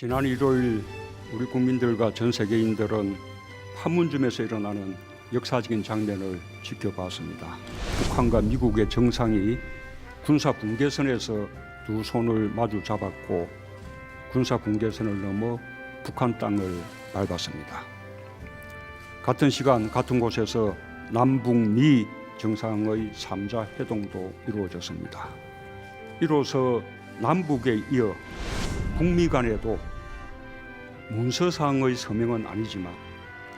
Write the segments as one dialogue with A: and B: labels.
A: 지난 일요일 우리 국민들과 전 세계인들은 판문점에서 일어나는 역사적인 장면을 지켜봤습니다. 북한과 미국의 정상이 군사 분계선에서 두 손을 마주 잡았고 군사 분계선을 넘어 북한 땅을 밟았습니다. 같은 시간 같은 곳에서 남북미 정상의 3자 회동도 이루어졌습니다. 이로써 남북에 이어 북미 간에도 문서상의 서명은 아니지만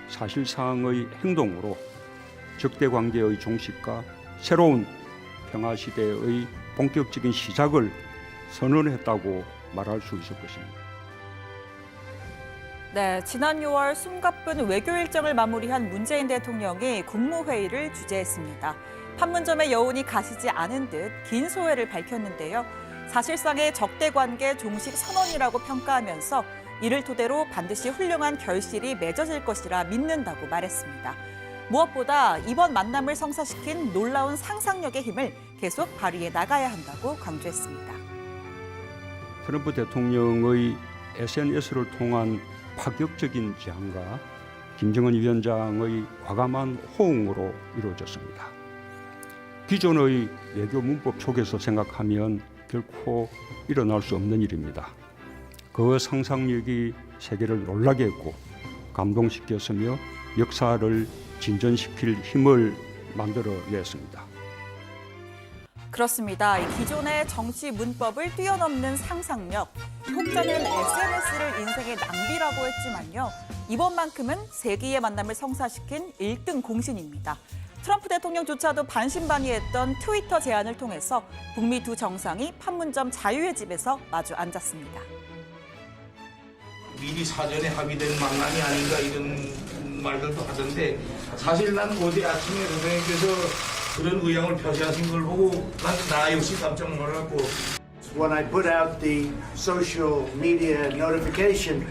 A: 사실상의 행동으로 적대 관계의 종식과 새로운 평화시대의 본격적인 시작을 선언했다고 말할 수 있을 것입니다.
B: 네, 지난 6월 숨가쁜 외교 일정을 마무리한 문재인 대통령이 국무회의를 주재했습니다. 판문점의 여운이 가시지 않은 듯 긴 소회를 밝혔는데요. 사실상의 적대 관계 종식 선언이라고 평가하면서 이를 토대로 반드시 훌륭한 결실이 맺어질 것이라 믿는다고 말했습니다. 무엇보다 이번 만남을 성사시킨 놀라운 상상력의 힘을 계속 발휘해 나가야 한다고 강조했습니다.
A: 트럼프 대통령의 SNS를 통한 파격적인 제안과 김정은 위원장의 과감한 호응으로 이루어졌습니다. 기존의 외교 문법 속에서 생각하면 결코 일어날 수 없는 일입니다. 그 상상력이 세계를 놀라게 했고 감동시켰으며 역사를 진전시킬 힘을 만들어냈습니다.
B: 그렇습니다. 기존의 정치 문법을 뛰어넘는 상상력, 혹자는 SNS를 인생의 낭비라고 했지만요. 이번만큼은 세기의 만남을 성사시킨 1등 공신입니다. 트럼프 대통령조차도 반신반의했던 트위터 제안을 통해서 북미 두 정상이 판문점 자유의 집에서 마주 앉았습니다.
C: 미리 사전에 합의된 만남이 아닌가 이런 말들도 하던데 사실 난 어제 아침에 대통령께서 그런 의향을 표시하신 걸 보고 나 역시 깜짝 놀랐고
D: When I put out the social media notification,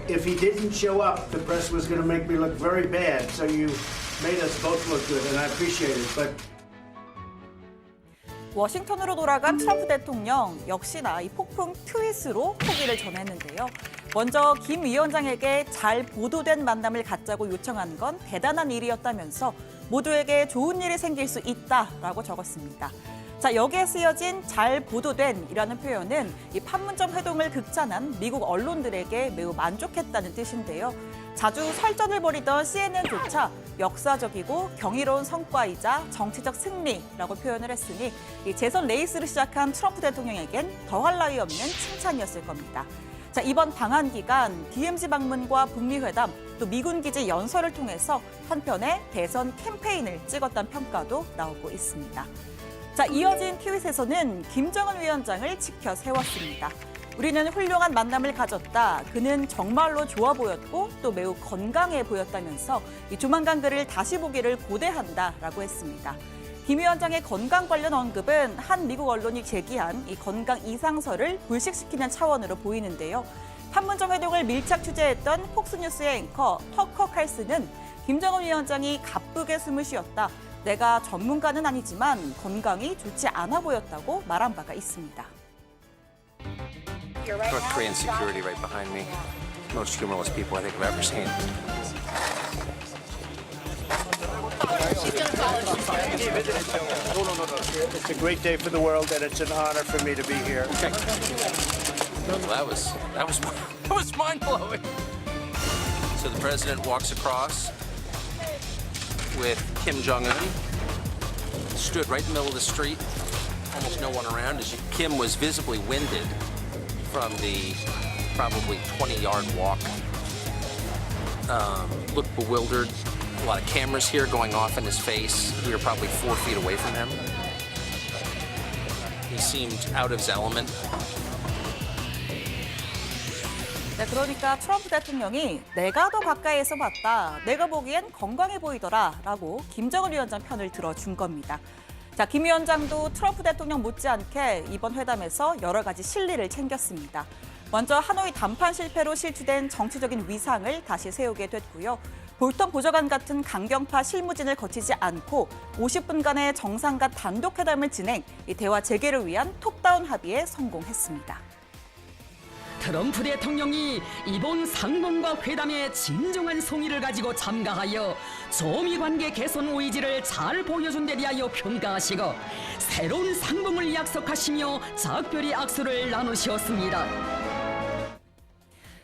D: if he didn't show up, the press was going to make me look very bad. So you made us both look good, and I appreciate it. But
B: 워싱턴으로 돌아간 트럼프 대통령 역시나 이 폭풍 트윗으로 포기를 전했는데요. 먼저 김 위원장에게 잘 보도된 만남을 갖자고 요청한 건 대단한 일이었다면서 모두에게 좋은 일이 생길 수 있다라고 적었습니다. 자, 여기에 쓰여진 잘 보도된이라는 표현은 이 판문점 회동을 극찬한 미국 언론들에게 매우 만족했다는 뜻인데요. 자주 설전을 벌이던 CNN조차 역사적이고 경이로운 성과이자 정치적 승리라고 표현을 했으니 이 재선 레이스를 시작한 트럼프 대통령에겐 더할 나위 없는 칭찬이었을 겁니다. 자, 이번 방한 기간 DMZ 방문과 북미 회담, 또 미군 기지 연설을 통해서 한편의 대선 캠페인을 찍었다는 평가도 나오고 있습니다. 자, 이어진 트윗에서는 김정은 위원장을 지켜 세웠습니다. 우리는 훌륭한 만남을 가졌다. 그는 정말로 좋아 보였고 또 매우 건강해 보였다면서 조만간 그를 다시 보기를 고대한다라고 했습니다. 김 위원장의 건강 관련 언급은 한 미국 언론이 제기한 이 건강 이상설을 불식시키는 차원으로 보이는데요. 판문점 회동을 밀착 취재했던 폭스뉴스의 앵커 터커 칼슨은 김정은 위원장이 가쁘게 숨을 쉬었다. 내가 전문가는 아니지만 건강이 좋지 않아 보였다고 말한 바가 있습니다.
E: North Korean security right behind me. Most humorless people I think I've ever seen.
D: it's a great day for the world, and it's an honor for me to be here.
E: Well, that was mind-blowing. So the president walks across with Kim Jong-un, stood right in the middle of the street, almost no one around. Kim was visibly winded from the probably 20-yard walk. Looked bewildered. A lot of cameras here going off in his face. We were probably 4 feet away from him. He seemed out of his element.
B: 네, 그러니까 트럼프 대통령이 내가 더 가까이에서 봤다. 내가 보기엔 건강해 보이더라. 라고 김정은 위원장 편을 들어준 겁니다. 자, 김 위원장도 트럼프 대통령 못지않게 이번 회담에서 여러 가지 실리를 챙겼습니다. 먼저 하노이 담판 실패로 실추된 정치적인 위상을 다시 세우게 됐고요. 볼턴 보좌관 같은 강경파 실무진을 거치지 않고 50분간의 정상 간 단독 회담을 진행, 이 대화 재개를 위한 톱다운 합의에 성공했습니다.
F: 트럼프 대통령이 이번 상봉과 회담에 진정한 성의를 가지고 참가하여 조미 관계 개선 의지를 잘 보여준 데 대하여 평가하시고 새로운 상봉을 약속하시며 작별의 악수를 나누셨습니다.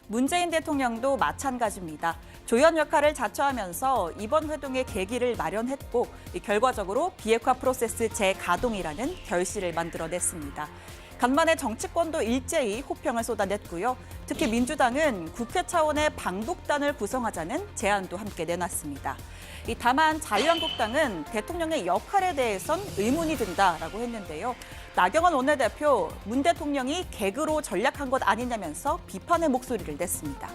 B: 문재인 대통령도 마찬가지입니다. 조연 역할을 자처하면서 이번 회동의 계기를 마련했고 결과적으로 비핵화 프로세스 재가동이라는 결실을 만들어냈습니다. 간만에 정치권도 일제히 호평을 쏟아냈고요. 특히 민주당은 국회 차원의 방북단을 구성하자는 제안도 함께 내놨습니다. 다만 자유한국당은 대통령의 역할에 대해선 의문이 든다라고 했는데요. 나경원 원내대표, 문 대통령이 개그로 전략한 것 아니냐면서 비판의 목소리를 냈습니다.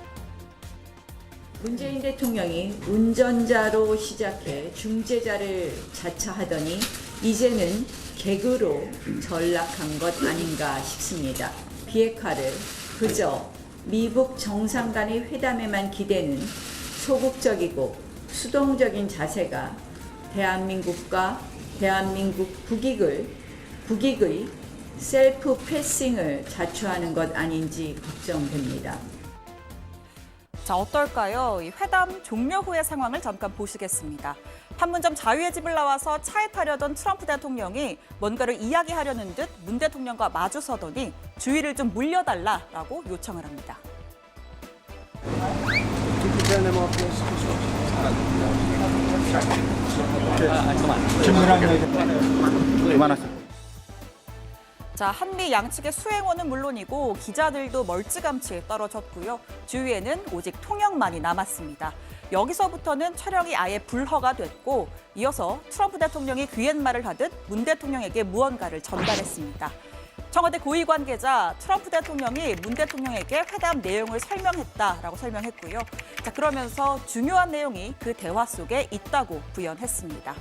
G: 문재인 대통령이 운전자로 시작해 중재자를 자처하더니 이제는 개그로 전락한 것 아닌가 싶습니다. 비핵화를 그저 미북 정상 간의 회담에만 기대는 소극적이고 수동적인 자세가 대한민국과 대한민국 국익의 셀프 패싱을 자초하는 것 아닌지 걱정됩니다.
B: 자, 어떨까요? 이 회담 종료 후의 상황을 잠깐 보시겠습니다. 판문점 자유의 집을 나와서 차에 타려던 트럼프 대통령이 뭔가를 이야기하려는 듯 문 대통령과 마주서더니 주의를 좀 물려달라라고 요청을 합니다. 자, 한미 양측의 수행원은 물론이고 기자들도 멀찌감치 떨어졌고요. 주위에는 오직 통역만이 남았습니다. 여기서부터는 촬영이 아예 불허가 됐고 이어서 트럼프 대통령이 귀옛말을 하듯 문 대통령에게 무언가를 전달했습니다. 청와대 고위 관계자 트럼프 대통령이 문 대통령에게 회담 내용을 설명했다라고 설명했고요. 자, 그러면서 중요한 내용이 그 대화 속에 있다고 부연했습니다.